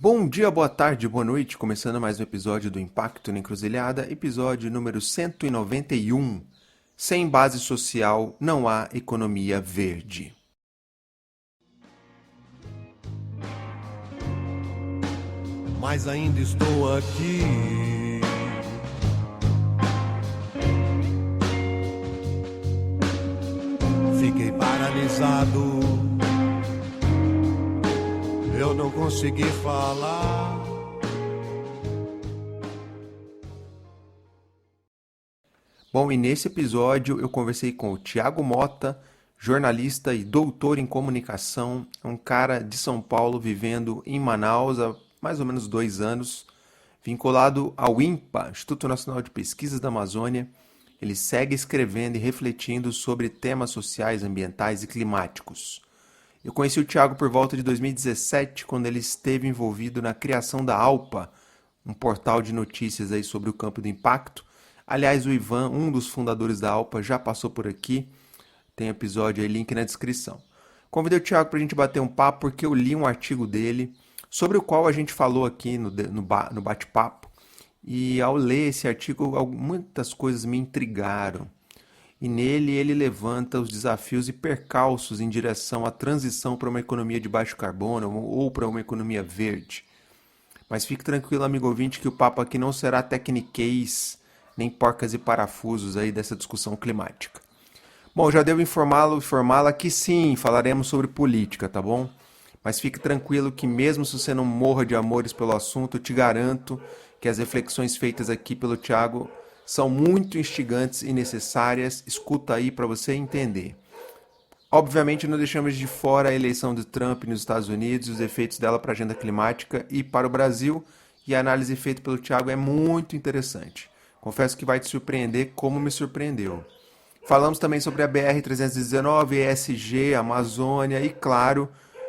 Bom dia, boa tarde, boa noite, começando mais um episódio do Impacto na Encruzilhada, episódio número 191. Sem base social não há economia verde. Mas ainda estou aqui. Fiquei paralisado. Eu não consegui falar. Bom, e nesse episódio eu conversei com o Thiago Mota, jornalista e doutor em comunicação, um cara de São Paulo vivendo em Manaus há mais ou menos 2 anos, vinculado ao INPA, Instituto Nacional de Pesquisas da Amazônia. Ele segue escrevendo e refletindo sobre temas sociais, ambientais e climáticos. Eu conheci o Thiago por volta de 2017, quando ele esteve envolvido na criação da ALPA, um portal de notícias aí sobre o campo do impacto. Aliás, o Ivan, um dos fundadores da ALPA, já passou por aqui. Tem episódio aí, link na descrição. Convidei o Thiago para a gente bater um papo porque eu li um artigo dele, sobre o qual a gente falou aqui no bate-papo. E ao ler esse artigo, muitas coisas me intrigaram. E nele ele levanta os desafios e percalços em direção à transição para uma economia de baixo carbono ou para uma economia verde. Mas fique tranquilo, amigo ouvinte, que o papo aqui não será tecniquez, nem porcas e parafusos aí dessa discussão climática. Bom, já devo informá-la que sim, falaremos sobre política, tá bom? Mas fique tranquilo que mesmo se você não morra de amores pelo assunto, eu te garanto que as reflexões feitas aqui pelo Thiago são muito instigantes e necessárias. Escuta aí para você entender. Obviamente não deixamos de fora a eleição de Trump nos Estados Unidos e os efeitos dela para a agenda climática e para o Brasil, e a análise feita pelo Thiago é muito interessante. Confesso que vai te surpreender como me surpreendeu. Falamos também sobre a BR-319, ESG, Amazônia e, claro,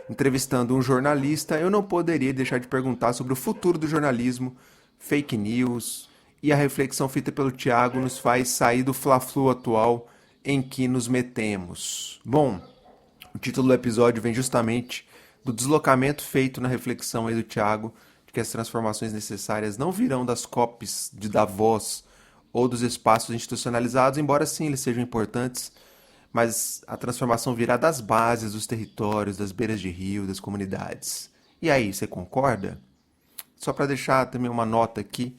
entrevistando um jornalista, eu não poderia deixar de perguntar sobre o futuro do jornalismo, fake news, e a reflexão feita pelo Thiago nos faz sair do fla-flu atual em que nos metemos. Bom, o título do episódio vem justamente do deslocamento feito na reflexão aí do Thiago, de que as transformações necessárias não virão das COPs de Davos ou dos espaços institucionalizados, embora sim eles sejam importantes, mas a transformação virá das bases, dos territórios, das beiras de rio, das comunidades. E aí, você concorda? Só para deixar também uma nota aqui,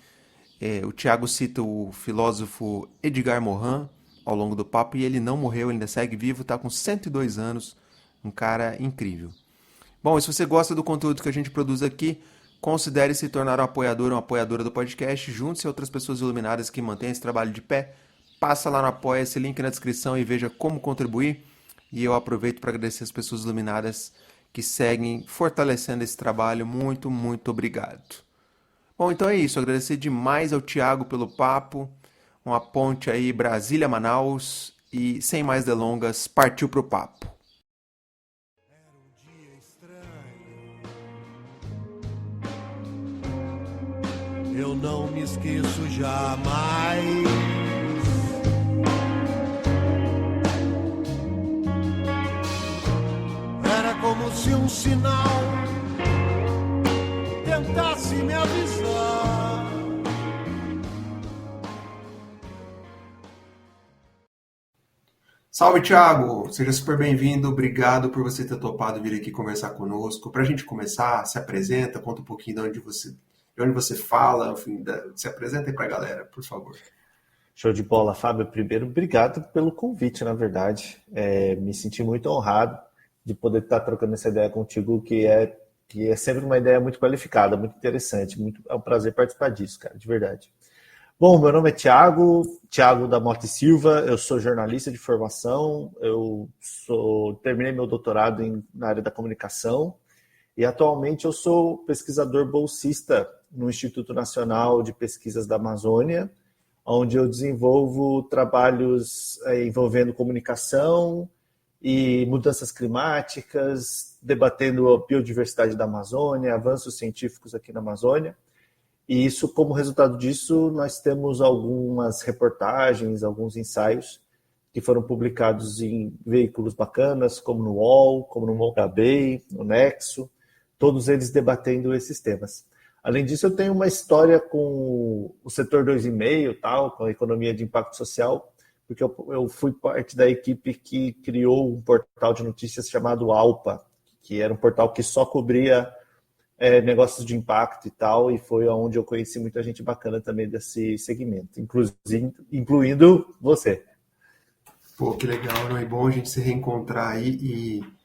o Thiago cita o filósofo Edgar Morin ao longo do papo, e ele não morreu, ele ainda segue vivo, está com 102 anos, um cara incrível. Bom, e se você gosta do conteúdo que a gente produz aqui, considere se tornar um apoiador ou uma apoiadora do podcast, junte-se a outras pessoas iluminadas que mantêm esse trabalho de pé, passa lá no Apoia-se, link na descrição e veja como contribuir, e eu aproveito para agradecer as pessoas iluminadas que seguem fortalecendo esse trabalho, muito, muito obrigado. Bom, então é isso. Agradecer demais ao Thiago pelo papo. Uma ponte aí, Brasília-Manaus. E sem mais delongas, partiu pro papo. Era um dia estranho. Eu não me esqueço jamais. Era como se um sinal tentasse me avisar. Salve, Thiago! Seja super bem-vindo. Obrigado por você ter topado vir aqui conversar conosco. Para a gente começar, se apresenta, conta um pouquinho de onde você fala, enfim, se apresenta aí para a galera, por favor. Show de bola, Fábio. Primeiro, obrigado pelo convite, na verdade. Me senti muito honrado de poder estar trocando essa ideia contigo, que é sempre uma ideia muito qualificada, muito interessante. É um prazer participar disso, cara, de verdade. Bom, meu nome é Thiago da Mota e Silva, eu sou jornalista de formação, terminei meu doutorado na área da comunicação e atualmente eu sou pesquisador bolsista no Instituto Nacional de Pesquisas da Amazônia, onde eu desenvolvo trabalhos envolvendo comunicação e mudanças climáticas, debatendo a biodiversidade da Amazônia, avanços científicos aqui na Amazônia. E isso, como resultado disso, nós temos algumas reportagens, alguns ensaios que foram publicados em veículos bacanas, como no UOL, como no Mongabay, no Nexo, todos eles debatendo esses temas. Além disso, eu tenho uma história com o setor 2,5, tal, com a economia de impacto social, porque eu fui parte da equipe que criou um portal de notícias chamado Alpa, que era um portal que só cobria negócios de impacto e tal, e foi onde eu conheci muita gente bacana também desse segmento, incluindo você. Pô, que legal, não é bom a gente se reencontrar aí e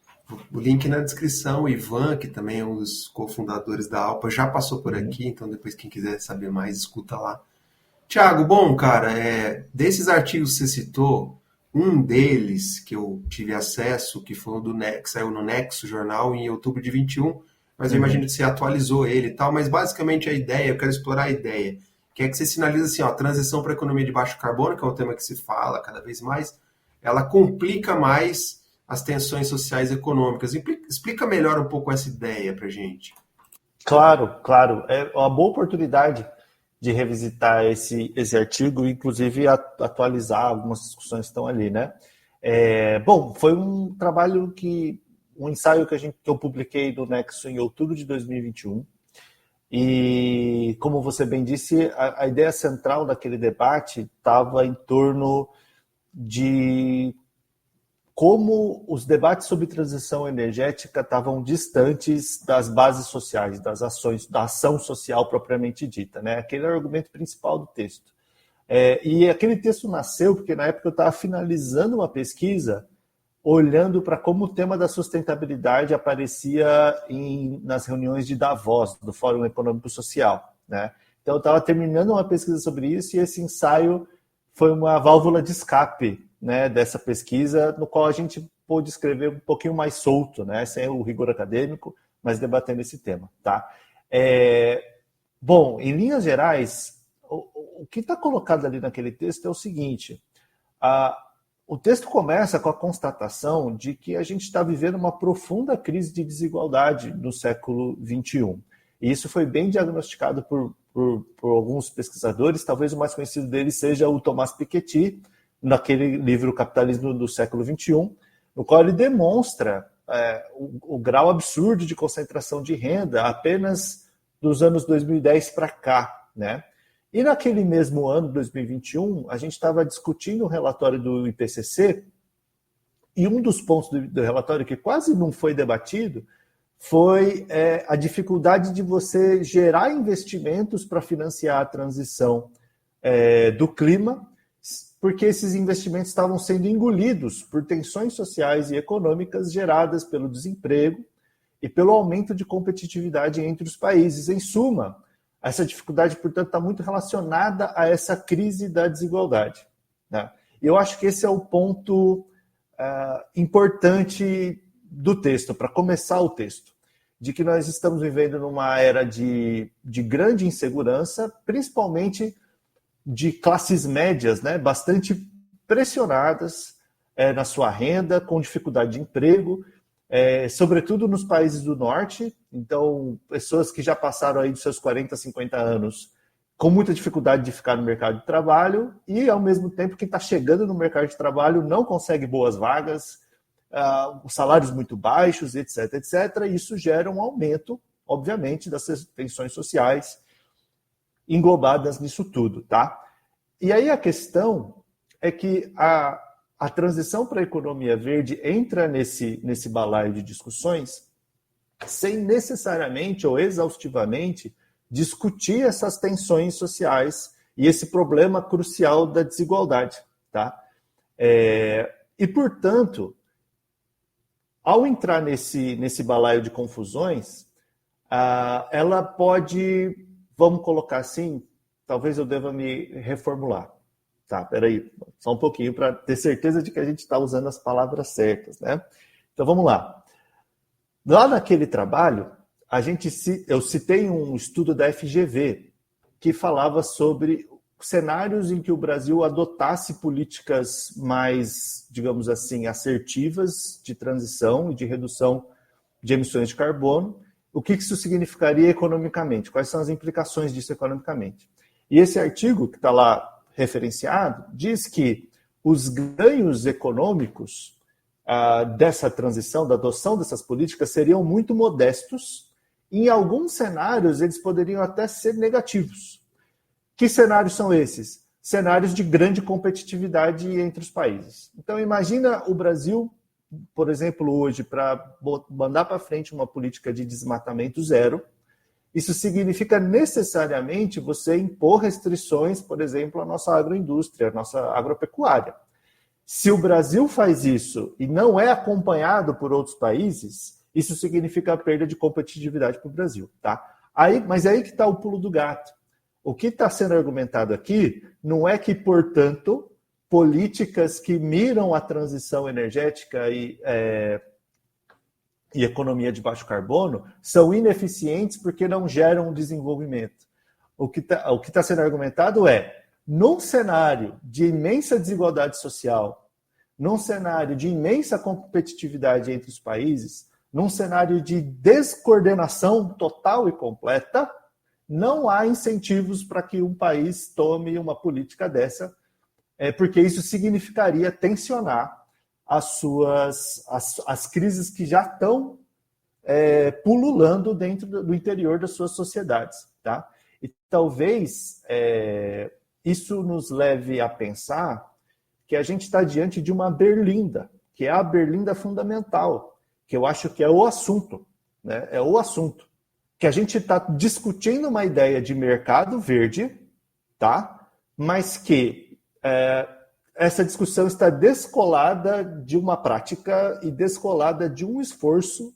o link na descrição, o Ivan, que também é um dos cofundadores da Alpa, já passou por aqui, então depois quem quiser saber mais, escuta lá. Tiago, bom, cara, desses artigos que você citou, um deles que eu tive acesso, que foi o do Nexo, saiu no Nexo Jornal em outubro de 21, mas eu imagino que você atualizou ele e tal, mas basicamente a ideia, eu quero explorar a ideia, que é que você sinaliza assim, ó, a transição para a economia de baixo carbono, que é um tema que se fala cada vez mais, ela complica mais as tensões sociais e econômicas. Explica melhor um pouco essa ideia para gente. Claro, claro. É uma boa oportunidade de revisitar esse artigo, inclusive atualizar algumas discussões que estão ali, né? Bom, foi um trabalho um ensaio que eu publiquei no Nexo em outubro de 2021. E, como você bem disse, a ideia central daquele debate estava em torno de como os debates sobre transição energética estavam distantes das bases sociais, das ações, da ação social propriamente dita, né? Aquele era o argumento principal do texto. E aquele texto nasceu porque, na época, eu estava finalizando uma pesquisa olhando para como o tema da sustentabilidade aparecia nas reuniões de Davos, do Fórum Econômico Social, né? Então, eu estava terminando uma pesquisa sobre isso e esse ensaio foi uma válvula de escape, né, dessa pesquisa, no qual a gente pôde escrever um pouquinho mais solto, né, sem o rigor acadêmico, mas debatendo esse tema. Tá? Bom, em linhas gerais, o que está colocado ali naquele texto é o seguinte: o texto começa com a constatação de que a gente está vivendo uma profunda crise de desigualdade no século XXI. E isso foi bem diagnosticado por alguns pesquisadores, talvez o mais conhecido deles seja o Thomas Piketty, naquele livro Capitalismo do século XXI, no qual ele demonstra o grau absurdo de concentração de renda apenas dos anos 2010 para cá, né? E naquele mesmo ano, 2021, a gente estava discutindo o relatório do IPCC, e um dos pontos do relatório que quase não foi debatido foi a dificuldade de você gerar investimentos para financiar a transição do clima, porque esses investimentos estavam sendo engolidos por tensões sociais e econômicas geradas pelo desemprego e pelo aumento de competitividade entre os países. Em suma, essa dificuldade, portanto, está muito relacionada a essa crise da desigualdade, né? E eu acho que esse é o ponto importante do texto, para começar o texto, de que nós estamos vivendo numa era de grande insegurança, principalmente de classes médias, né, bastante pressionadas na sua renda, com dificuldade de emprego, sobretudo nos países do norte. Então, pessoas que já passaram aí dos seus 40, 50 anos com muita dificuldade de ficar no mercado de trabalho e, ao mesmo tempo, quem está chegando no mercado de trabalho não consegue boas vagas, os salários muito baixos, etc, etc. E isso gera um aumento, obviamente, das tensões sociais englobadas nisso tudo, tá? E aí a questão é que a transição para a economia verde entra nesse balaio de discussões sem necessariamente ou exaustivamente discutir essas tensões sociais e esse problema crucial da desigualdade, tá? E, portanto, ao entrar nesse balaio de confusões, ela pode, vamos colocar assim, talvez eu deva me reformular. Tá, peraí, só um pouquinho para ter certeza de que a gente está usando as palavras certas, né? Então vamos lá. Lá naquele trabalho, eu citei um estudo da FGV que falava sobre cenários em que o Brasil adotasse políticas mais, digamos assim, assertivas de transição e de redução de emissões de carbono. O que isso significaria economicamente? Quais são as implicações disso economicamente? E esse artigo, que está lá referenciado, diz que os ganhos econômicos dessa transição, da adoção dessas políticas, seriam muito modestos Em alguns cenários, eles poderiam até ser negativos. Que cenários são esses? Cenários de grande competitividade entre os países. Então, imagina o Brasil, por exemplo, hoje, para mandar para frente uma política de desmatamento zero. Isso significa necessariamente você impor restrições, por exemplo, à nossa agroindústria, à nossa agropecuária. Se o Brasil faz isso e não é acompanhado por outros países, isso significa a perda de competitividade para o Brasil. Tá? Mas aí que está o pulo do gato. O que está sendo argumentado aqui não é que, portanto, políticas que miram a transição energética e economia de baixo carbono são ineficientes porque não geram desenvolvimento. O que tá sendo argumentado é, num cenário de imensa desigualdade social, num cenário de imensa competitividade entre os países, num cenário de descoordenação total e completa, não há incentivos para que um país tome uma política dessa, porque isso significaria tensionar as crises que já estão pululando dentro do interior das suas sociedades. Tá? E talvez isso nos leve a pensar que a gente está diante de uma berlinda, que é a berlinda fundamental, que eu acho que é o assunto, né? É o assunto. Que a gente está discutindo uma ideia de mercado verde, tá? Mas que essa discussão está descolada de uma prática e descolada de um esforço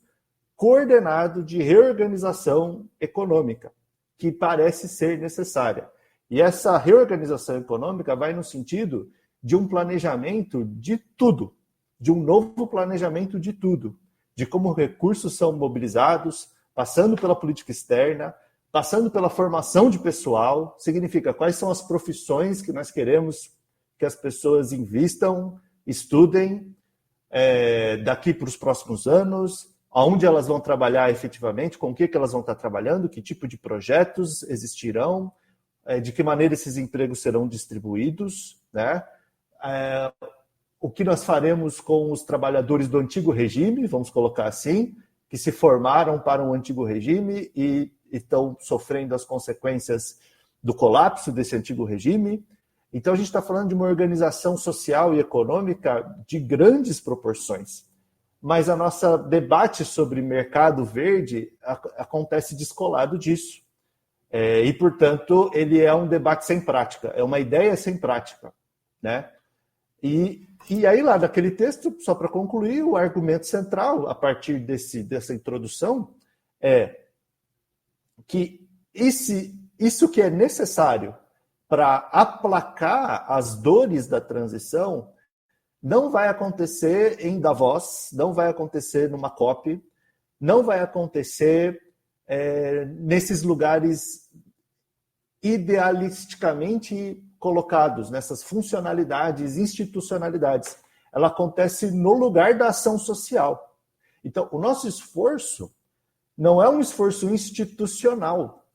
coordenado de reorganização econômica, que parece ser necessária. E essa reorganização econômica vai no sentido de um planejamento de tudo, de um novo planejamento de tudo, de como recursos são mobilizados, passando pela política externa, passando pela formação de pessoal, significa quais são as profissões que nós queremos que as pessoas invistam, estudem daqui para os próximos anos, aonde elas vão trabalhar efetivamente, com o que elas vão estar trabalhando, que tipo de projetos existirão, de que maneira esses empregos serão distribuídos, né? O que nós faremos com os trabalhadores do antigo regime, vamos colocar assim, que se formaram para um antigo regime e estão sofrendo as consequências do colapso desse antigo regime. Então, a gente está falando de uma organização social e econômica de grandes proporções. Mas a nossa debate sobre mercado verde acontece descolado disso. E, portanto, ele é um debate sem prática, é uma ideia sem prática, né? E aí, lá daquele texto, só para concluir, o argumento central, a partir dessa introdução, é que isso que é necessário para aplacar as dores da transição não vai acontecer em Davos, não vai acontecer numa COP, não vai acontecer nesses lugares idealisticamente colocados, nessas funcionalidades, institucionalidades. Ela acontece no lugar da ação social. Então, o nosso esforço não é um esforço institucional,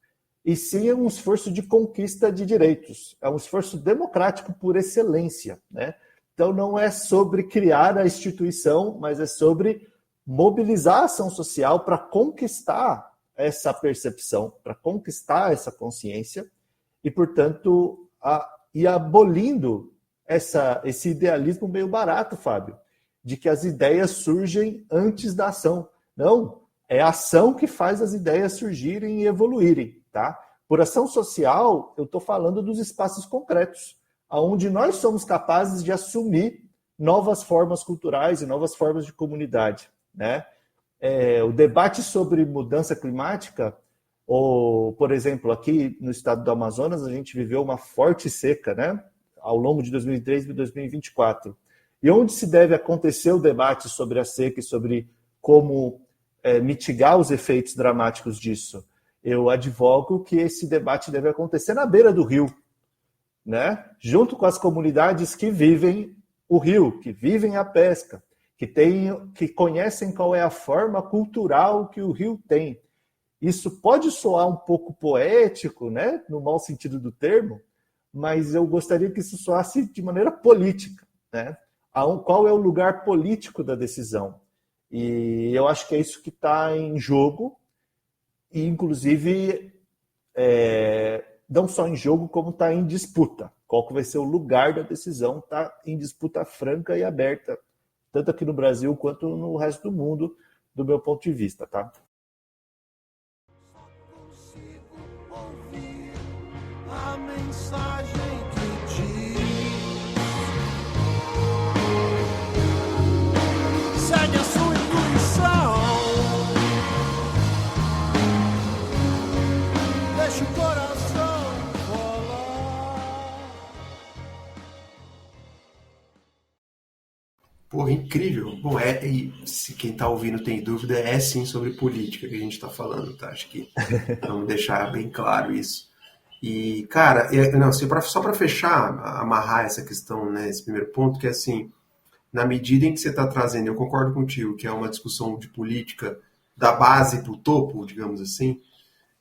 e sim é um esforço de conquista de direitos. É um esforço democrático por excelência, né? Então, não é sobre criar a instituição, mas é sobre mobilizar a ação social para conquistar essa percepção, para conquistar essa consciência e, portanto, e abolindo esse idealismo meio barato, Fábio, de que as ideias surgem antes da ação. Não, é a ação que faz as ideias surgirem e evoluírem, tá? Por ação social, eu estou falando dos espaços concretos, onde nós somos capazes de assumir novas formas culturais e novas formas de comunidade, né? O debate sobre mudança climática, ou, por exemplo, aqui no estado do Amazonas, a gente viveu uma forte seca, né? Ao longo de 2003 e 2024. E onde se deve acontecer o debate sobre a seca e sobre como mitigar os efeitos dramáticos disso? Eu advogo que esse debate deve acontecer na beira do rio, né? Junto com as comunidades que vivem o rio, que vivem a pesca, que conhecem qual é a forma cultural que o rio tem. Isso pode soar um pouco poético, né? No mau sentido do termo, mas eu gostaria que isso soasse de maneira política, né? Qual é o lugar político da decisão? E eu acho que é isso que está em jogo. e inclusive, não só em jogo, como está em disputa. Qual que vai ser o lugar da decisão está em disputa franca e aberta, tanto aqui no Brasil quanto no resto do mundo, do meu ponto de vista, tá? Consigo ouvir a mensagem que diz: segue a sua intuição, deixa o coração falar. Porra, incrível. Bom, e se quem tá ouvindo tem dúvida, é sim sobre política que a gente tá falando, tá? Acho que vamos deixar bem claro isso. E, cara, não, assim, só para fechar, amarrar essa questão, né, esse primeiro ponto, que é assim, na medida em que você está trazendo, eu concordo contigo, que é uma discussão de política da base para o topo, digamos assim,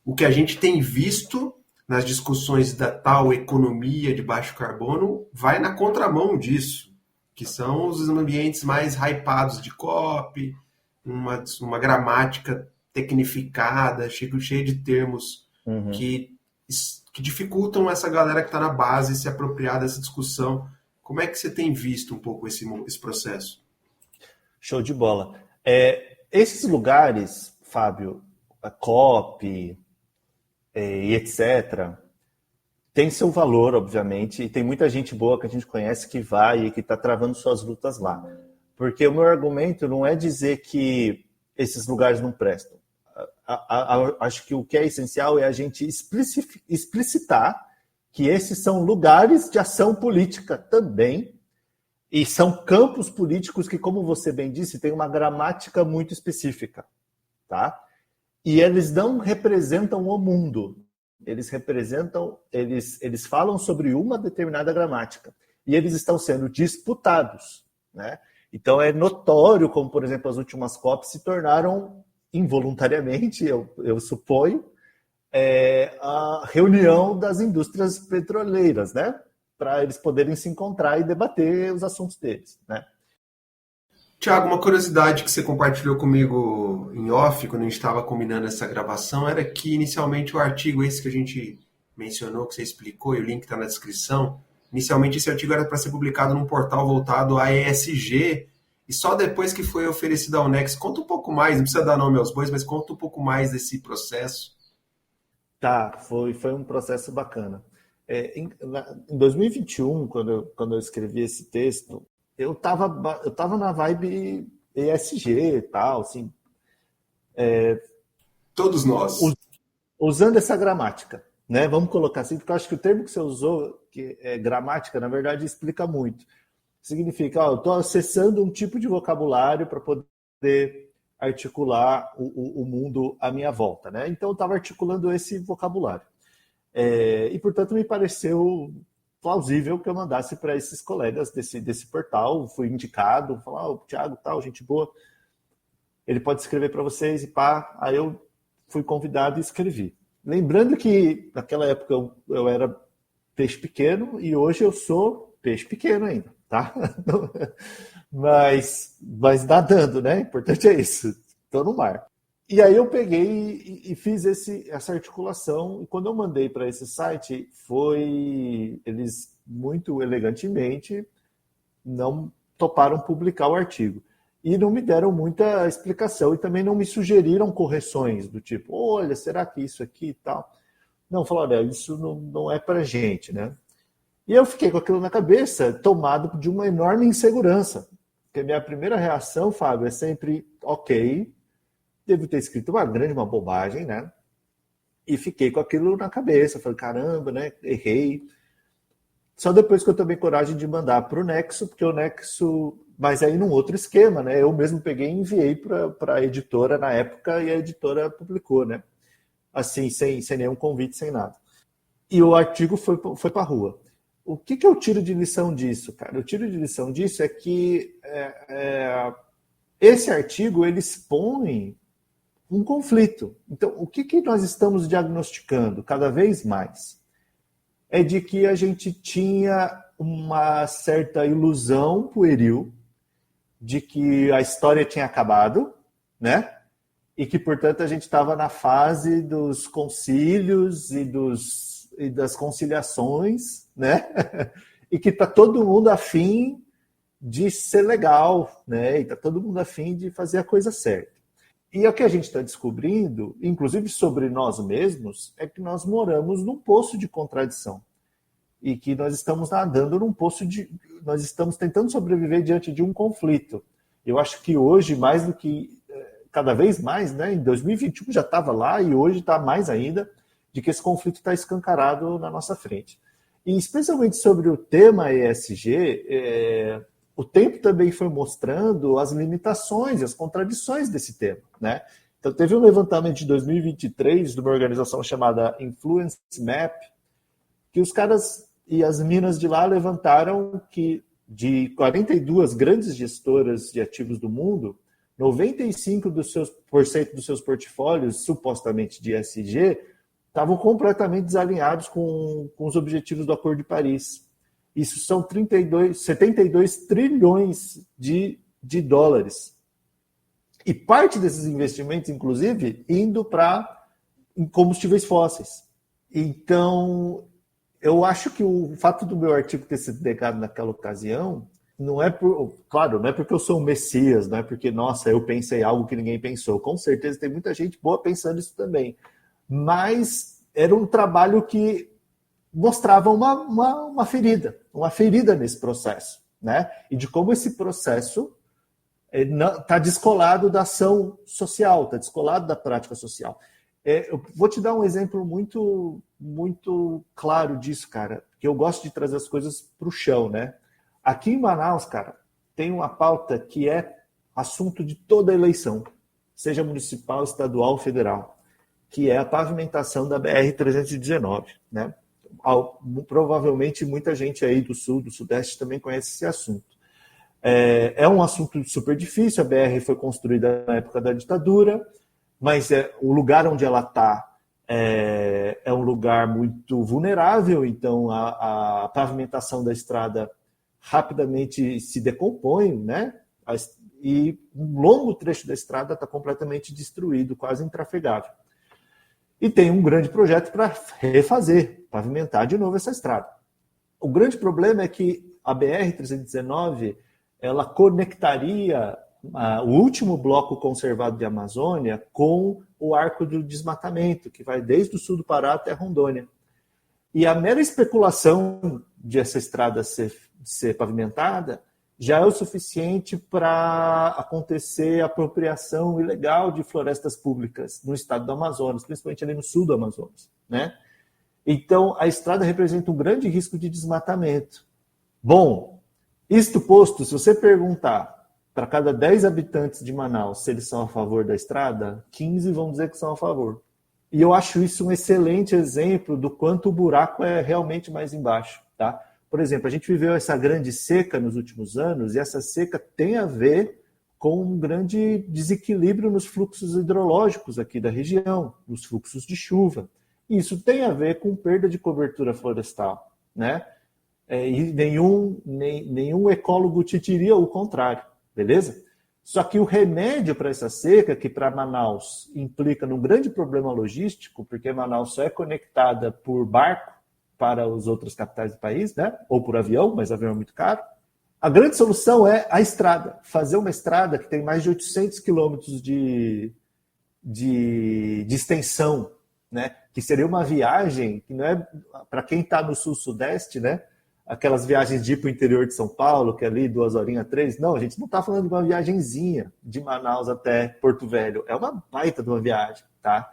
o que a gente tem visto nas discussões da tal economia de baixo carbono vai na contramão disso, que são os ambientes mais hypados de COP, uma gramática tecnificada, cheia de termos que dificultam essa galera que está na base se apropriar dessa discussão. Como é que você tem visto um pouco esse processo? Show de bola. Esses lugares, Fábio, a COP e etc., tem seu valor, obviamente, e tem muita gente boa que a gente conhece que vai e que está travando suas lutas lá. Porque o meu argumento não é dizer que esses lugares não prestam. Acho que o que é essencial é a gente explicitar que esses são lugares de ação política também, e são campos políticos que, como você bem disse, tem uma gramática muito específica, tá? E eles não representam o mundo. Eles falam sobre uma determinada gramática, e eles estão sendo disputados, né? Então é notório como, por exemplo, as últimas COPs se tornaram involuntariamente, eu suponho, a reunião das indústrias petroleiras, né? Para eles poderem se encontrar e debater os assuntos deles, né? Tiago, uma curiosidade que você compartilhou comigo em off, quando a gente estava combinando essa gravação, era que inicialmente o artigo esse que a gente mencionou, que você explicou, e o link está na descrição, inicialmente esse artigo era para ser publicado num portal voltado à ESG, e só depois que foi oferecido ao Nex. Conta um pouco mais, não precisa dar nome aos bois, mas conta um pouco mais desse processo. Tá, foi um processo bacana. Em 2021, quando eu escrevi esse texto, eu tava na vibe ESG e tal, assim. Todos nós. Usando essa gramática, né? Vamos colocar assim, porque eu acho que o termo que você usou, que é gramática, na verdade, explica muito. Significa, eu estou acessando um tipo de vocabulário para poder articular o mundo à minha volta, né? Então eu estava articulando esse vocabulário. E, portanto, me pareceu plausível que eu mandasse para esses colegas desse portal. Fui indicado, falar, o Thiago, tal, gente boa, ele pode escrever para vocês e pá. Aí eu fui convidado e escrevi. Lembrando que naquela época eu era peixe pequeno e hoje eu sou peixe pequeno ainda, tá? Mas nadando, né? O importante é isso. Estou no mar. E aí eu peguei e fiz essa articulação, e quando eu mandei para esse site, eles muito elegantemente não toparam publicar o artigo. E não me deram muita explicação, e também não me sugeriram correções do tipo, olha, será que isso aqui e tal? Não, falaram, olha, isso não é para gente, né? E eu fiquei com aquilo na cabeça, tomado de uma enorme insegurança. Porque a minha primeira reação, Fábio, é sempre, ok, devo ter escrito uma bobagem, né? E fiquei com aquilo na cabeça. Falei, caramba, né? Errei. Só depois que eu tomei coragem de mandar para o Nexo, porque o Nexo... Mas aí num outro esquema, né? Eu mesmo peguei e enviei para a editora na época, e a editora publicou, né? Assim, sem nenhum convite, sem nada. E o artigo foi para a rua. O que eu tiro de lição disso, cara? Eu tiro de lição disso é que esse artigo, ele expõe um conflito. Então, o que nós estamos diagnosticando cada vez mais? É de que a gente tinha uma certa ilusão pueril de que a história tinha acabado, né? e que, portanto, a gente estava na fase dos concílios e das conciliações, né? E que está todo mundo afim de ser legal, né? E está todo mundo afim de fazer a coisa certa. E o que a gente está descobrindo, inclusive sobre nós mesmos, é que nós moramos num poço de contradição. E que nós estamos nadando num poço de... Nós estamos tentando sobreviver diante de um conflito. Eu acho que hoje, mais do que... Cada vez mais, né? Em 2021 já estava lá e hoje está mais ainda, de que esse conflito está escancarado na nossa frente. E especialmente sobre o tema ESG, o tempo também foi mostrando as limitações e as contradições desse tema, né? Então, teve um levantamento de 2023 de uma organização chamada Influence Map, que os caras e as minas de lá levantaram que de 42 grandes gestoras de ativos do mundo, 95% dos seus portfólios, supostamente de ESG, estavam completamente desalinhados com os objetivos do Acordo de Paris. Isso são 72 trilhões de dólares. E parte desses investimentos, inclusive, indo para combustíveis fósseis. Então, eu acho que o fato do meu artigo ter sido negado naquela ocasião não é porque eu sou um messias, não é porque, nossa, eu pensei algo que ninguém pensou. Com certeza tem muita gente boa pensando isso também. Mas era um trabalho que mostrava uma ferida nesse processo, né? E de como esse processo está descolado da ação social, está descolado da prática social. Eu vou te dar um exemplo muito, muito claro disso, cara, que eu gosto de trazer as coisas para o chão, né? Aqui em Manaus, cara, tem uma pauta que é assunto de toda eleição, seja municipal, estadual, federal, que é a pavimentação da BR-319, né? Provavelmente muita gente aí do sul, do sudeste também conhece esse assunto. É um assunto super difícil, a BR foi construída na época da ditadura, mas o lugar onde ela está é um lugar muito vulnerável, então a pavimentação da estrada rapidamente se decompõe, né? E um longo trecho da estrada está completamente destruído, quase intrafegável. E tem um grande projeto para refazer, pavimentar de novo essa estrada. O grande problema é que a BR-319 ela conectaria o último bloco conservado de Amazônia com o arco do desmatamento, que vai desde o sul do Pará até Rondônia. E a mera especulação de essa estrada ser pavimentada já é o suficiente para acontecer apropriação ilegal de florestas públicas no estado do Amazonas, principalmente ali no sul do Amazonas, né? Então, a estrada representa um grande risco de desmatamento. Bom, isto posto, se você perguntar para cada 10 habitantes de Manaus se eles são a favor da estrada, 15 vão dizer que são a favor. E eu acho isso um excelente exemplo do quanto o buraco é realmente mais embaixo, tá? Por exemplo, a gente viveu essa grande seca nos últimos anos e essa seca tem a ver com um grande desequilíbrio nos fluxos hidrológicos aqui da região, nos fluxos de chuva. E isso tem a ver com perda de cobertura florestal, né? E nenhum ecólogo te diria o contrário, beleza? Só que o remédio para essa seca, que para Manaus implica num grande problema logístico, porque Manaus só é conectada por barco para as outras capitais do país, né? Ou por avião, mas avião é muito caro. A grande solução é a estrada. Fazer uma estrada que tem mais de 800 quilômetros de extensão, né? Que seria uma viagem que não é para quem está no sul-sudeste, né? Aquelas viagens de ir para o interior de São Paulo, que é ali 2 horinhas, 3. Não, a gente não está falando de uma viagenzinha de Manaus até Porto Velho. É uma baita de uma viagem, tá?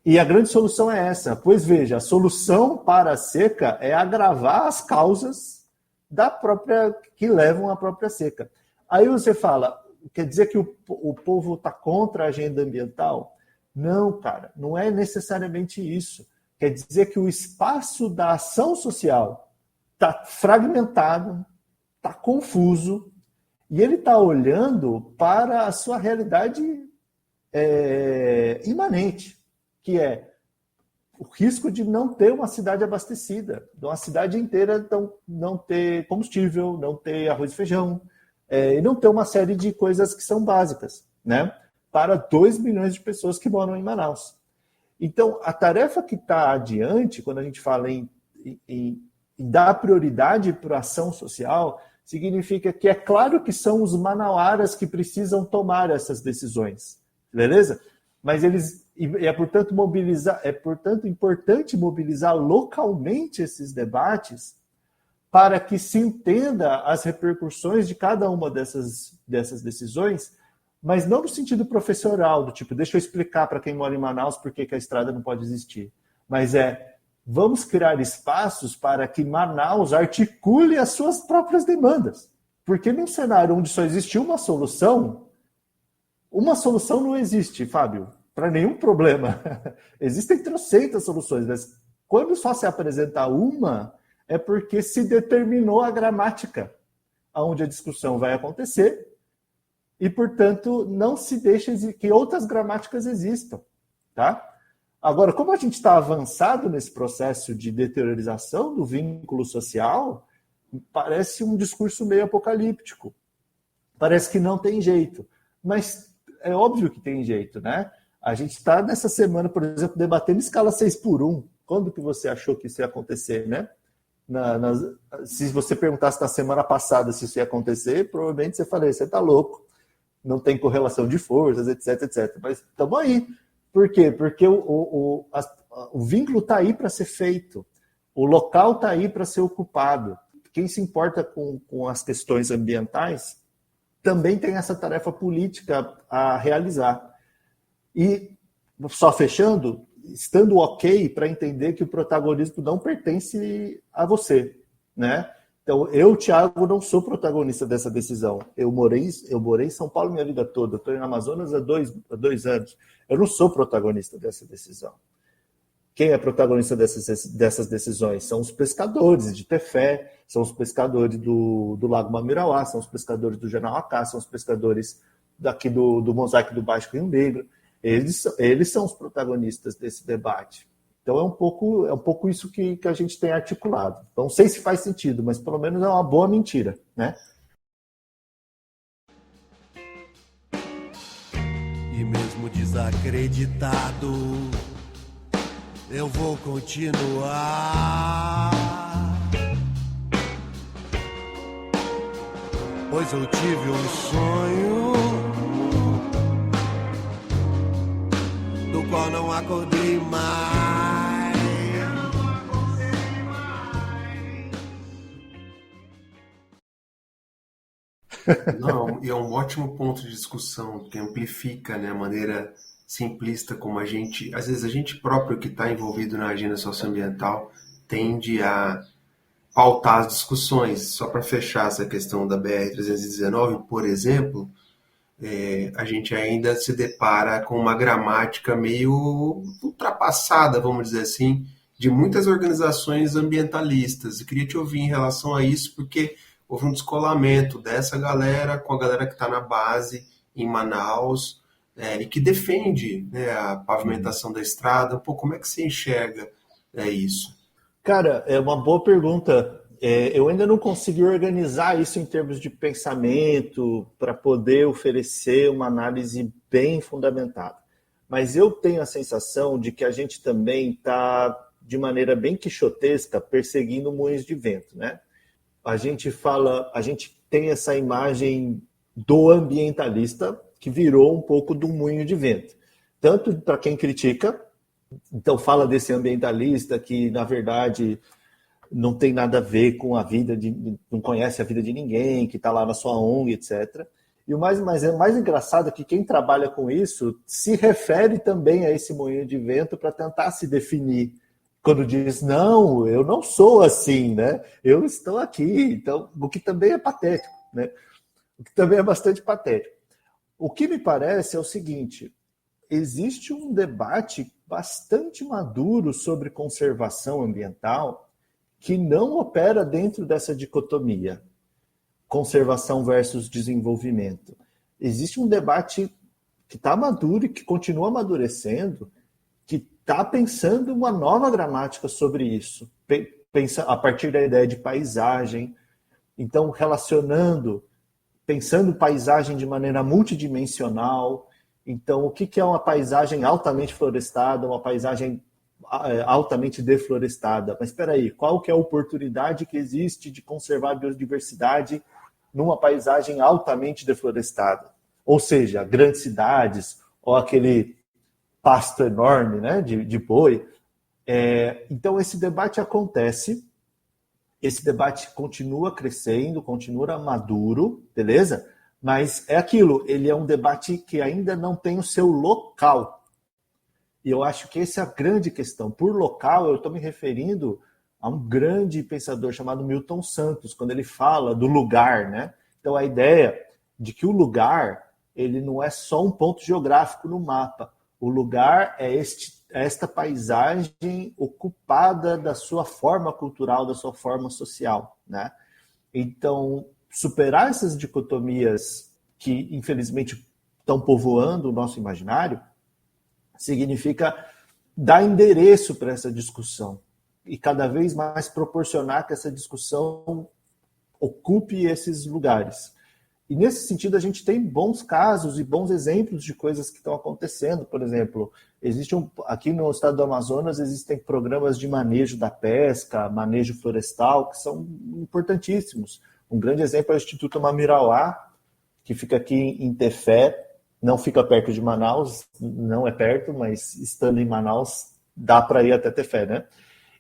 E a grande solução é essa. Pois veja, a solução para a seca é agravar as causas que levam à própria seca. Aí você fala, quer dizer que o povo está contra a agenda ambiental? Não, cara, não é necessariamente isso. Quer dizer que o espaço da ação social está fragmentado, está confuso, e ele está olhando para a sua realidade imanente, que é o risco de não ter uma cidade abastecida, de uma cidade inteira não ter combustível, não ter arroz e feijão, e não ter uma série de coisas que são básicas, né? para 2 milhões de pessoas que moram em Manaus. Então, a tarefa que está adiante, quando a gente fala em dar prioridade para a ação social, significa que é claro que são os manauaras que precisam tomar essas decisões, beleza? Mas portanto, importante mobilizar localmente esses debates para que se entenda as repercussões de cada uma dessas decisões, mas não no sentido professoral, do tipo, deixa eu explicar para quem mora em Manaus por que a estrada não pode existir. Mas vamos criar espaços para que Manaus articule as suas próprias demandas. Porque num cenário onde só existe uma solução não existe, Fábio, para nenhum problema. Existem trocentas soluções, mas quando só se apresenta uma, é porque se determinou a gramática onde a discussão vai acontecer e, portanto, não se deixa que outras gramáticas existam, tá? Agora, como a gente está avançado nesse processo de deteriorização do vínculo social, parece um discurso meio apocalíptico. Parece que não tem jeito. Mas é óbvio que tem jeito, né? A gente está nessa semana, por exemplo, debatendo escala 6x1. Quando que você achou que isso ia acontecer, né? Se você perguntasse na semana passada se isso ia acontecer, provavelmente você falaria, você está louco. Não tem correlação de forças, etc, etc. Mas estamos aí. Por quê? Porque o vínculo está aí para ser feito. O local está aí para ser ocupado. Quem se importa com as questões ambientais também tem essa tarefa política a realizar. E, só fechando, estando ok para entender que o protagonismo não pertence a você, né? Então, eu, Thiago, não sou protagonista dessa decisão. Eu morei em São Paulo minha vida toda. Estou no Amazonas há dois anos. Eu não sou protagonista dessa decisão. Quem é protagonista dessas decisões? São os pescadores de Tefé, são os pescadores do Lago Mamirauá, são os pescadores do Janauacá, são os pescadores daqui do Mosaico do Baixo Rio Negro. Eles são os protagonistas desse debate. Então é um pouco isso que a gente tem articulado. Não sei se faz sentido, mas pelo menos é uma boa mentira, né? E mesmo desacreditado, eu vou continuar. Pois eu tive um sonho do qual não acordei mais. Não, e é um ótimo ponto de discussão, que amplifica, né, a maneira simplista como às vezes a gente próprio que está envolvido na agenda socioambiental tende a pautar as discussões. Só para fechar essa questão da BR-319, por exemplo, a gente ainda se depara com uma gramática meio ultrapassada, vamos dizer assim, de muitas organizações ambientalistas. Eu queria te ouvir em relação a isso, porque houve um descolamento dessa galera com a galera que está na base em Manaus e que defende, né, a pavimentação da estrada. Pô, como é que você enxerga isso? Cara, é uma boa pergunta. Eu ainda não consegui organizar isso em termos de pensamento para poder oferecer uma análise bem fundamentada. Mas eu tenho a sensação de que a gente também está, de maneira bem quixotesca, perseguindo moinhos de vento, né? A gente tem essa imagem do ambientalista que virou um pouco do moinho de vento. Tanto para quem critica, então fala desse ambientalista que, na verdade, não tem nada a ver com a vida, não conhece a vida de ninguém, que está lá na sua ONG, etc. E o mais engraçado é que quem trabalha com isso se refere também a esse moinho de vento para tentar se definir. Quando diz, não, eu não sou assim, né? Eu estou aqui. Então, o que também é patético, né? O que também é bastante patético. O que me parece é o seguinte, existe um debate bastante maduro sobre conservação ambiental que não opera dentro dessa dicotomia, conservação versus desenvolvimento. Existe um debate que está maduro e que continua amadurecendo, que está pensando uma nova gramática sobre isso, pensa a partir da ideia de paisagem, então pensando paisagem de maneira multidimensional, Então, o que é uma paisagem altamente florestada, uma paisagem altamente deflorestada? Mas espera aí, qual que é a oportunidade que existe de conservar a biodiversidade numa paisagem altamente deflorestada? Ou seja, grandes cidades, ou aquele pasto enorme, né, de boi. Então, esse debate acontece, esse debate continua crescendo, continua maduro, beleza? Mas é aquilo, ele é um debate que ainda não tem o seu local. E eu acho que essa é a grande questão. Por local, eu estou me referindo a um grande pensador chamado Milton Santos, quando ele fala do lugar, né? Então, a ideia de que o lugar, ele não é só um ponto geográfico no mapa. O lugar é esta paisagem ocupada da sua forma cultural, da sua forma social, né? Então, superar essas dicotomias que, infelizmente, estão povoando o nosso imaginário, significa dar endereço para essa discussão e cada vez mais proporcionar que essa discussão ocupe esses lugares. E nesse sentido a gente tem bons casos e bons exemplos de coisas que estão acontecendo. Por exemplo, aqui no estado do Amazonas existem programas de manejo da pesca, manejo florestal, que são importantíssimos. Um grande exemplo é o Instituto Mamirauá, que fica aqui em Tefé, não fica perto de Manaus, não é perto, mas estando em Manaus, dá para ir até Tefé, né?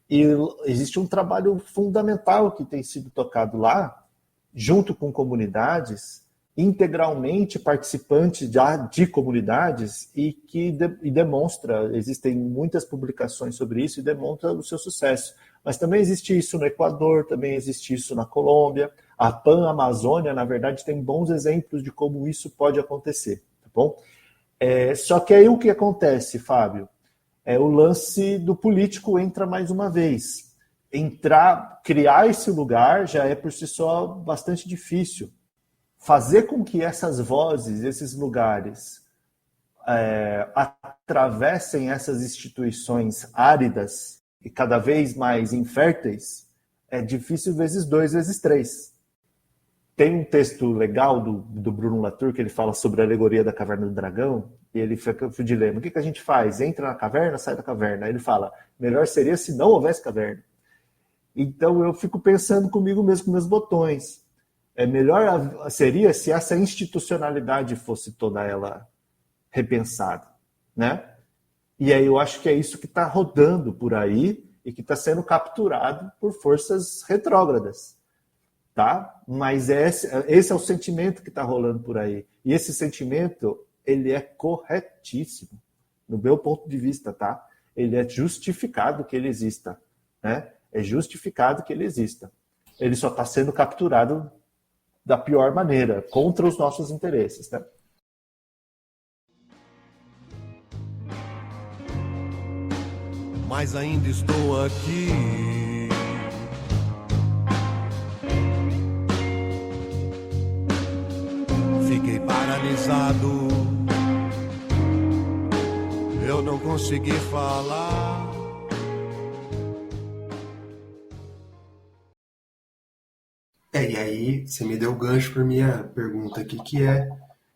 E existe um trabalho fundamental que tem sido tocado lá, junto com comunidades, integralmente participantes de comunidades, e que demonstra, existem muitas publicações sobre isso, e demonstra o seu sucesso. Mas também existe isso no Equador, também existe isso na Colômbia. A Pan-Amazônia, na verdade, tem bons exemplos de como isso pode acontecer. Tá bom? Só que aí o que acontece, Fábio? O lance do político entra mais uma vez. Criar esse lugar já é por si só bastante difícil. Fazer com que essas vozes, esses lugares, atravessem essas instituições áridas e cada vez mais inférteis, é difícil vezes 2, vezes 3. Tem um texto legal do Bruno Latour que ele fala sobre a alegoria da caverna do dragão, e ele fica com o dilema: o que a gente faz? Entra na caverna, sai da caverna? Aí ele fala: melhor seria se não houvesse caverna. Então eu fico pensando comigo mesmo, com meus botões. Melhor seria se essa institucionalidade fosse toda ela repensada, né? E aí eu acho que é isso que está rodando por aí e que está sendo capturado por forças retrógradas, tá? Mas esse é o sentimento que está rolando por aí. E esse sentimento, ele é corretíssimo, no meu ponto de vista, tá? Ele é justificado que ele exista, né? É justificado que ele exista. Ele só está sendo capturado da pior maneira, contra os nossos interesses, né? Mas ainda estou aqui. Fiquei paralisado. Eu não consegui falar. E aí você me deu o gancho para minha pergunta aqui, que é: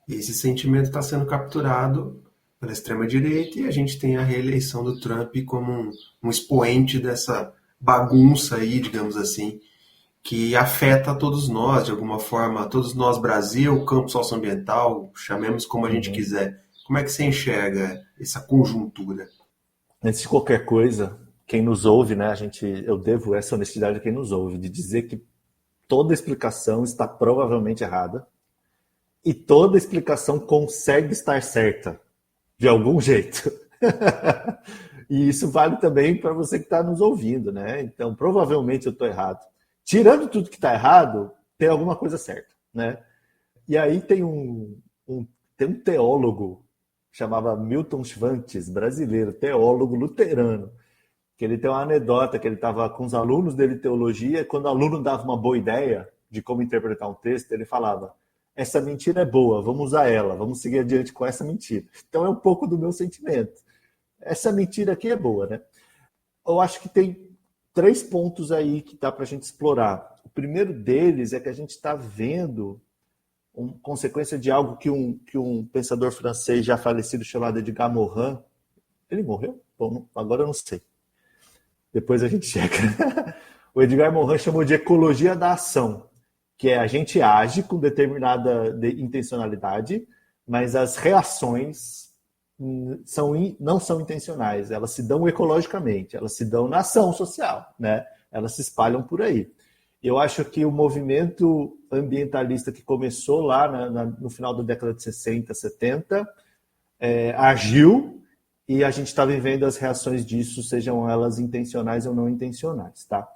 esse sentimento está sendo capturado pela extrema-direita e a gente tem a reeleição do Trump como um expoente dessa bagunça aí, digamos assim, que afeta todos nós, de alguma forma, todos nós, Brasil, campo socioambiental, chamemos como a gente quiser. Como é que você enxerga essa conjuntura? Antes de qualquer coisa, quem nos ouve, né, eu devo essa honestidade a quem nos ouve, de dizer que toda explicação está provavelmente errada e toda explicação consegue estar certa, de algum jeito. E isso vale também para você que está nos ouvindo, né? Então, provavelmente eu estou errado. Tirando tudo que está errado, tem alguma coisa certa, né? E aí tem um teólogo, chamava Milton Schwantes, brasileiro, teólogo luterano, que ele tem uma anedota que ele estava com os alunos dele de teologia, e quando o aluno dava uma boa ideia de como interpretar um texto, ele falava: essa mentira é boa, vamos usar ela, vamos seguir adiante com essa mentira. Então é um pouco do meu sentimento. Essa mentira aqui é boa, né? Eu acho que tem 3 pontos aí que dá para a gente explorar. O primeiro deles é que a gente está vendo consequência de algo que um pensador francês já falecido chamado Edgar Morin, ele morreu? Bom, agora eu não sei. Depois a gente checa. O Edgar Morin chamou de ecologia da ação, que é a gente age com determinada intencionalidade, mas as reações não são intencionais, elas se dão ecologicamente, elas se dão na ação social, né? Elas se espalham por aí. Eu acho que o movimento ambientalista que começou lá no final da década de 60, 70, agiu, e a gente está vivendo as reações disso, sejam elas intencionais ou não intencionais, tá?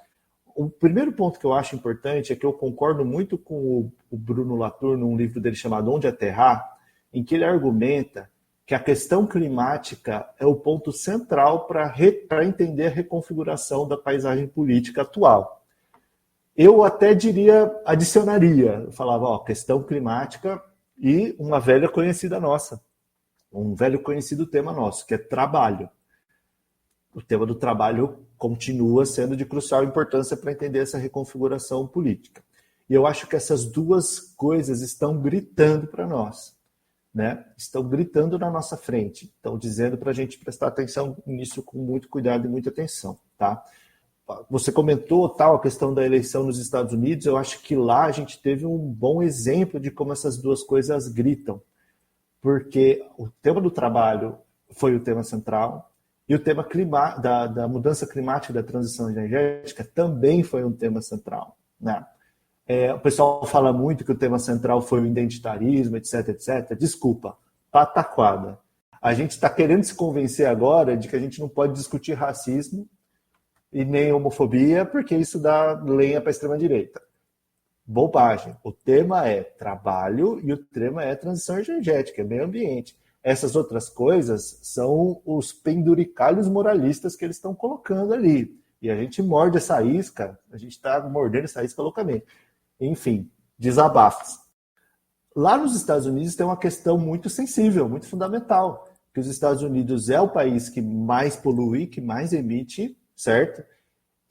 O primeiro ponto que eu acho importante é que eu concordo muito com o Bruno Latour, num livro dele chamado Onde Aterrar, em que ele argumenta que a questão climática é o ponto central para entender a reconfiguração da paisagem política atual. Eu até adicionaria, eu falava, questão climática e uma velha conhecida nossa, um velho conhecido tema nosso, que é trabalho. O tema do trabalho continua sendo de crucial importância para entender essa reconfiguração política. E eu acho que essas duas coisas estão gritando para nós, né? Estão gritando na nossa frente, estão dizendo para a gente prestar atenção nisso com muito cuidado e muita atenção, tá? Você comentou a questão da eleição nos Estados Unidos, eu acho que lá a gente teve um bom exemplo de como essas duas coisas gritam, porque o tema do trabalho foi o tema central e o tema da mudança climática e da transição energética também foi um tema central, né? O pessoal fala muito que o tema central foi o identitarismo, etc, etc. Desculpa, pataquada. A gente está querendo se convencer agora de que a gente não pode discutir racismo e nem homofobia, porque isso dá lenha para a extrema-direita. Bobagem. O tema é trabalho e o tema é transição energética, é meio ambiente. Essas outras coisas são os penduricalhos moralistas que eles estão colocando ali. E a gente morde essa isca, a gente está mordendo essa isca loucamente. Enfim, desabafos. Lá nos Estados Unidos tem uma questão muito sensível, muito fundamental, que os Estados Unidos é o país que mais polui, que mais emite, certo?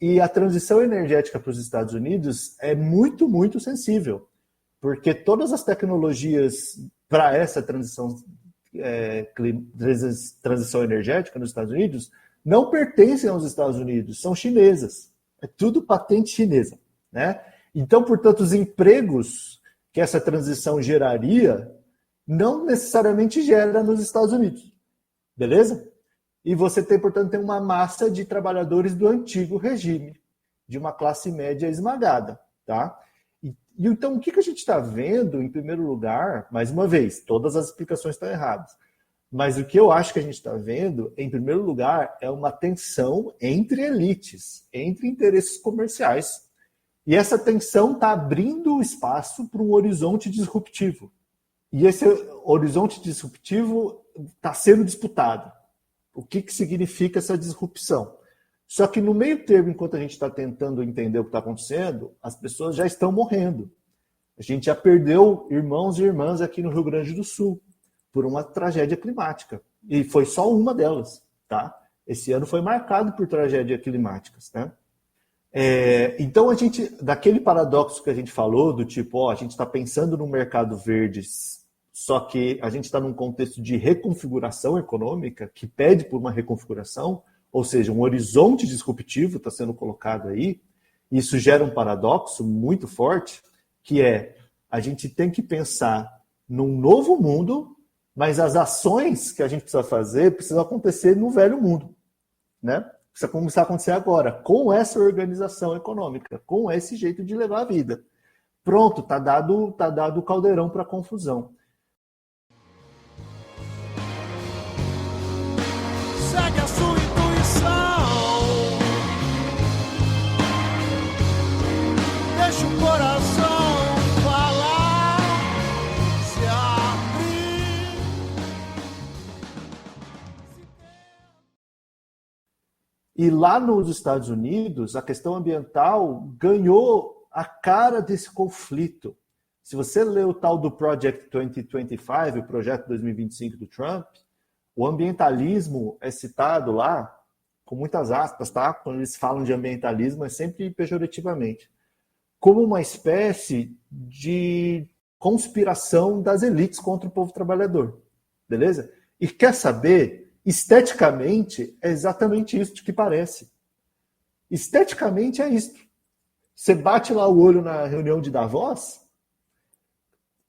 E a transição energética para os Estados Unidos é muito, muito sensível, porque todas as tecnologias para essa transição energética nos Estados Unidos não pertencem aos Estados Unidos, são chinesas. É tudo patente chinesa, né? Então, portanto, os empregos que essa transição geraria não necessariamente gera nos Estados Unidos, beleza? E você tem, portanto, uma massa de trabalhadores do antigo regime, de uma classe média esmagada, tá? E então, o que a gente está vendo, em primeiro lugar, mais uma vez, todas as explicações estão erradas, mas o que eu acho que a gente está vendo, em primeiro lugar, é uma tensão entre elites, entre interesses comerciais. E essa tensão está abrindo espaço para um horizonte disruptivo. E esse horizonte disruptivo está sendo disputado. O que significa essa disrupção? Só que no meio termo, enquanto a gente está tentando entender o que está acontecendo, as pessoas já estão morrendo. A gente já perdeu irmãos e irmãs aqui no Rio Grande do Sul por uma tragédia climática. E foi só uma delas, tá? Esse ano foi marcado por tragédias climáticas, né? Então, daquele paradoxo que a gente falou, do tipo, a gente está pensando no mercado verde, só que a gente está num contexto de reconfiguração econômica, que pede por uma reconfiguração, ou seja, um horizonte disruptivo está sendo colocado aí, e isso gera um paradoxo muito forte, que a gente tem que pensar num novo mundo, mas as ações que a gente precisa fazer precisam acontecer no velho mundo, né? Precisa começar a acontecer agora, com essa organização econômica, com esse jeito de levar a vida. Pronto, tá dado o caldeirão para a confusão. Segue a sua intuição, deixa o coração falar, se abrir. E lá nos Estados Unidos, a questão ambiental ganhou a cara desse conflito. Se você lê o tal do Project 2025, o Projeto 2025 do Trump, o ambientalismo é citado lá, com muitas aspas, tá? Quando eles falam de ambientalismo, é sempre pejorativamente, como uma espécie de conspiração das elites contra o povo trabalhador. Beleza? E quer saber? Esteticamente, é exatamente isso que parece. Esteticamente é isso. Você bate lá o olho na reunião de Davos,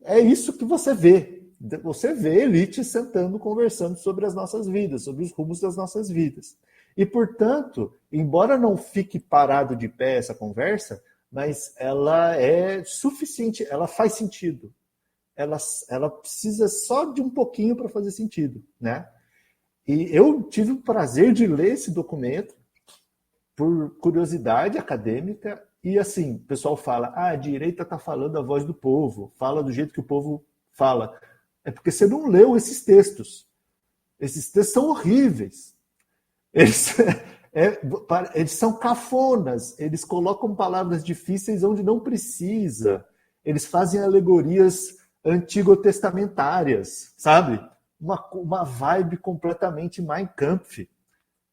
é isso que você vê. Você vê elite sentando, conversando sobre as nossas vidas, sobre os rumos das nossas vidas. E, portanto, embora não fique parado de pé essa conversa, mas ela é suficiente, ela faz sentido. Ela precisa só de um pouquinho para fazer sentido, né? E eu tive o prazer de ler esse documento por curiosidade acadêmica e, assim, o pessoal fala, a direita está falando a voz do povo, fala do jeito que o povo fala. É porque você não leu esses textos. Esses textos são horríveis. Eles são cafonas, eles colocam palavras difíceis onde não precisa. Eles fazem alegorias antigotestamentárias, sabe? Uma vibe completamente Mein Kampf,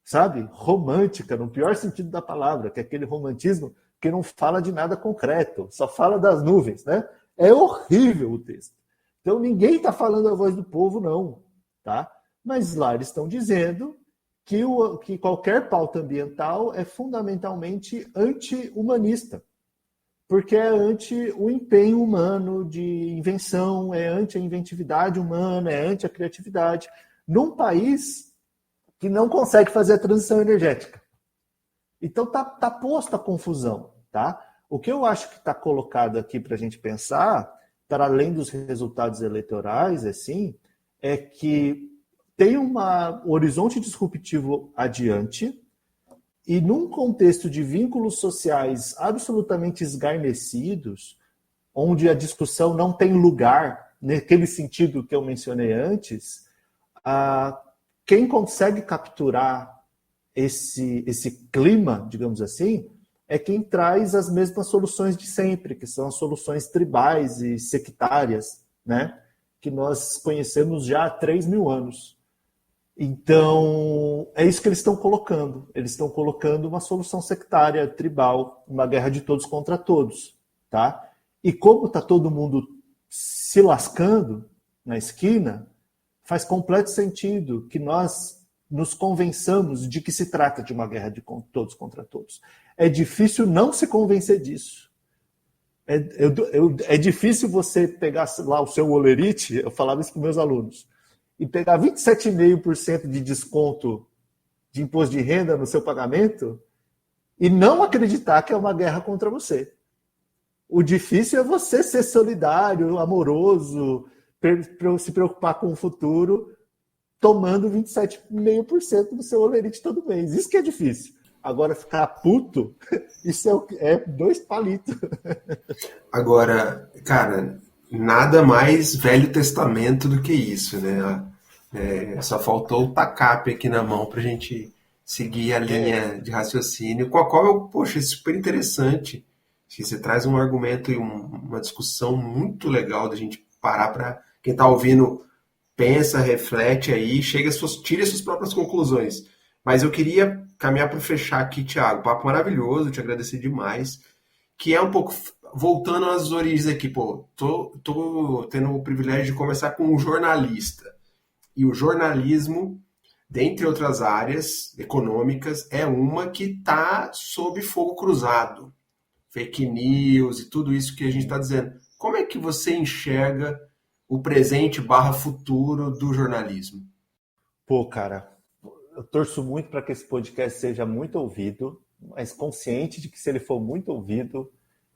sabe? Romântica, no pior sentido da palavra, que é aquele romantismo que não fala de nada concreto, só fala das nuvens, né? É horrível o texto. Então ninguém está falando a voz do povo, não, tá? Mas lá eles estão dizendo que qualquer pauta ambiental é fundamentalmente anti-humanista, porque é anti o empenho humano de invenção, é anti a inventividade humana, é anti a criatividade, num país que não consegue fazer a transição energética. Então tá posta a confusão, tá? O que eu acho que está colocado aqui para a gente pensar, para além dos resultados eleitorais, assim, é que tem um horizonte disruptivo adiante e num contexto de vínculos sociais absolutamente esgarnecidos, onde a discussão não tem lugar, naquele sentido que eu mencionei antes, quem consegue capturar esse clima, digamos assim, é quem traz as mesmas soluções de sempre, que são as soluções tribais e sectárias, né? Que nós conhecemos já há 3.000 anos. Então, é isso que eles estão colocando. Eles estão colocando uma solução sectária, tribal, uma guerra de todos contra todos, tá? E como está todo mundo se lascando na esquina, faz completo sentido que nós nos convençamos de que se trata de uma guerra de todos contra todos. É difícil não se convencer disso. É difícil você pegar lá o seu olerite, eu falava isso para meus alunos, e pegar 27,5% de desconto de imposto de renda no seu pagamento e não acreditar que é uma guerra contra você. O difícil é você ser solidário, amoroso, se preocupar com o futuro, tomando 27,5% do seu olerite todo mês. Isso que é difícil. Agora, ficar puto, isso é 2 palitos. Agora, cara, nada mais Velho Testamento do que isso, né? Só faltou o tacape aqui na mão pra gente seguir a linha de raciocínio, com a qual eu, poxa, é super interessante. Você traz um argumento e uma discussão muito legal da gente parar para quem tá ouvindo, pensa, reflete aí, tire as suas próprias conclusões. Mas eu queria caminhar para fechar aqui, Thiago. Papo maravilhoso, te agradecer demais. Que é um pouco voltando às origens aqui, pô. Tô tendo o privilégio de conversar com um jornalista. E o jornalismo, dentre outras áreas econômicas, é uma que está sob fogo cruzado. Fake news e tudo isso que a gente está dizendo. Como é que você enxerga o presente / futuro do jornalismo? Pô, cara, eu torço muito para que esse podcast seja muito ouvido, mas consciente de que se ele for muito ouvido,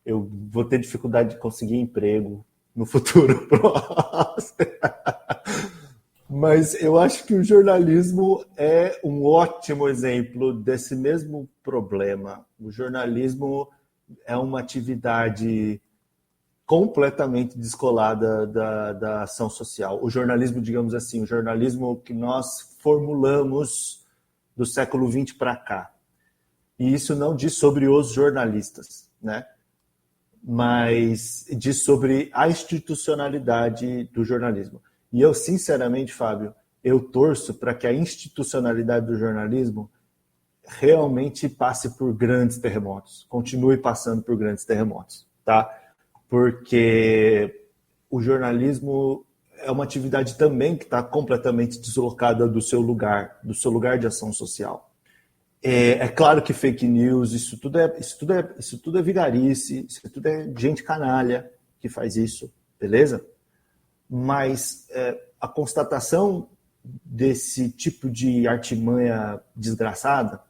eu vou ter dificuldade de conseguir emprego no futuro próximo. Mas eu acho que o jornalismo é um ótimo exemplo desse mesmo problema. O jornalismo é uma atividade completamente descolada da ação social. O jornalismo, digamos assim, o jornalismo que nós formulamos do século XX para cá. E isso não diz sobre os jornalistas, né? Mas diz sobre a institucionalidade do jornalismo. E eu, sinceramente, Fábio, eu torço para que a institucionalidade do jornalismo realmente passe por grandes terremotos, continue passando por grandes terremotos, tá? Porque o jornalismo é uma atividade também que está completamente deslocada do seu lugar de ação social. É claro que fake news, isso tudo é vigarice, isso tudo é gente canalha que faz isso, beleza? Mas a constatação desse tipo de artimanha desgraçada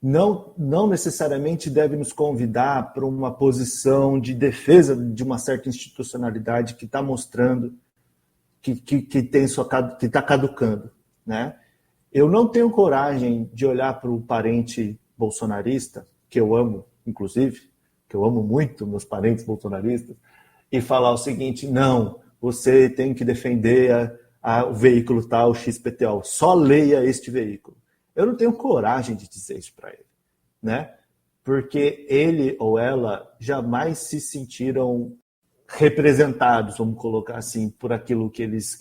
não necessariamente deve nos convidar para uma posição de defesa de uma certa institucionalidade que está mostrando que está caducando, né? Eu não tenho coragem de olhar para o parente bolsonarista, que eu amo, inclusive, que eu amo muito meus parentes bolsonaristas, e falar o seguinte: não, você tem que defender o veículo tal, XPTO, só leia este veículo. Eu não tenho coragem de dizer isso para ele, né? Porque ele ou ela jamais se sentiram representados, vamos colocar assim, por aquilo que eles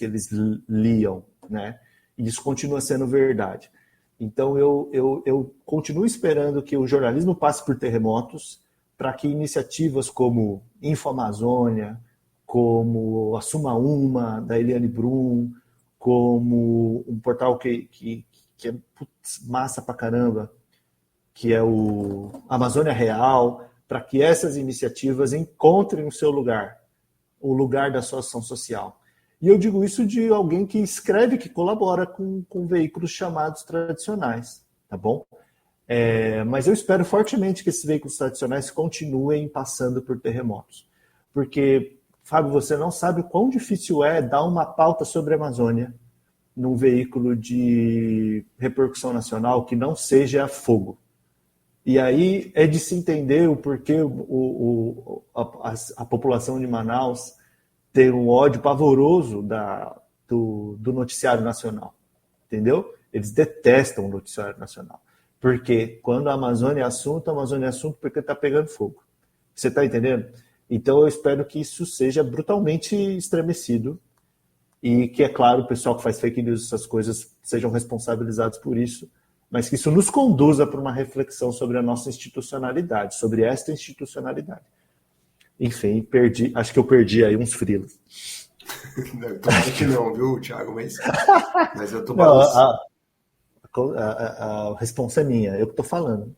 liam, né? E isso continua sendo verdade. Então, eu continuo esperando que o jornalismo passe por terremotos para que iniciativas como InfoAmazônia, como Assuma Uma, da Eliane Brum, como um portal que é massa pra caramba, que é o Amazônia Real, para que essas iniciativas encontrem o seu lugar, o lugar da sua ação social. E eu digo isso de alguém que escreve, que colabora com veículos chamados tradicionais, tá bom? Mas eu espero fortemente que esses veículos tradicionais continuem passando por terremotos. Porque, Fábio, você não sabe o quão difícil é dar uma pauta sobre a Amazônia num veículo de repercussão nacional que não seja fogo. E aí é de se entender o porquê a população de Manaus tem um ódio pavoroso do noticiário nacional, entendeu? Eles detestam o noticiário nacional. Porque quando a Amazônia é assunto porque está pegando fogo. Você está entendendo? Então eu espero que isso seja brutalmente estremecido e que, é claro, o pessoal que faz fake news, essas coisas, sejam responsabilizados por isso, mas que isso nos conduza para uma reflexão sobre a nossa institucionalidade, sobre esta institucionalidade. Enfim, acho que eu perdi aí uns frilos. Tomara que não, viu, Thiago? Mas eu tô balançando. A responsa é minha, eu que estou falando.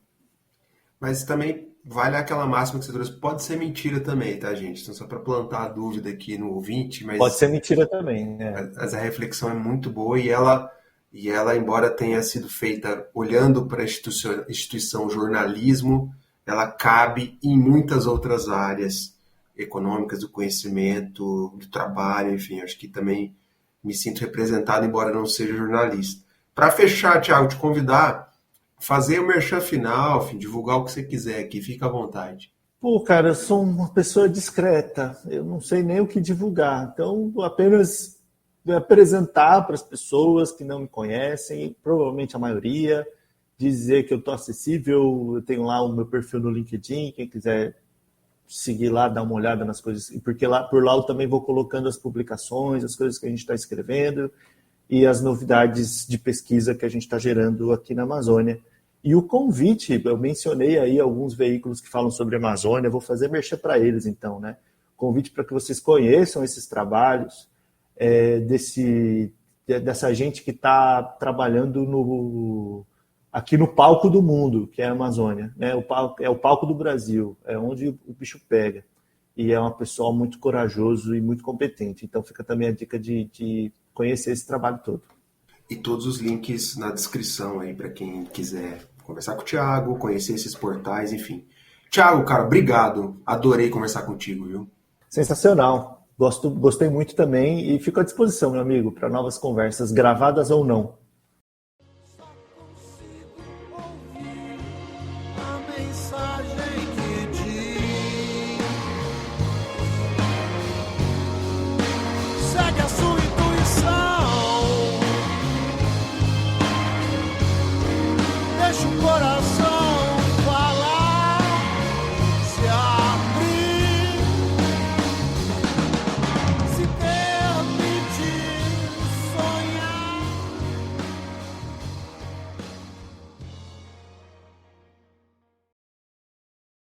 Mas também vale aquela máxima que você trouxe. Pode ser mentira também, tá, gente? Então, só para plantar a dúvida aqui no ouvinte. Mas pode ser mentira também, né? Mas a reflexão é muito boa e ela, embora tenha sido feita olhando para a instituição jornalismo, ela cabe em muitas outras áreas econômicas, do conhecimento, do trabalho, enfim. Acho que também me sinto representado, embora não seja jornalista. Para fechar, Thiago, te convidar a fazer o merchan final, enfim, divulgar o que você quiser aqui, fica à vontade. Pô, cara, eu sou uma pessoa discreta, eu não sei nem o que divulgar, então apenas apresentar para as pessoas que não me conhecem, provavelmente a maioria, dizer que eu estou acessível, eu tenho lá o meu perfil no LinkedIn, quem quiser seguir lá, dar uma olhada nas coisas, porque por lá eu também vou colocando as publicações, as coisas que a gente está escrevendo e as novidades de pesquisa que a gente está gerando aqui na Amazônia. E o convite, eu mencionei aí alguns veículos que falam sobre a Amazônia, vou fazer merchan para eles então, né? Convite para que vocês conheçam esses trabalhos, dessa gente que está trabalhando aqui no palco do mundo, que é a Amazônia, né? É o palco do Brasil, é onde o bicho pega. E é um pessoal muito corajoso e muito competente. Então fica também a dica de conhecer esse trabalho todo. E todos os links na descrição aí para quem quiser conversar com o Thiago, conhecer esses portais, enfim. Thiago, cara, obrigado. Adorei conversar contigo, viu? Sensacional. Gostei muito também e fico à disposição, meu amigo, para novas conversas, gravadas ou não.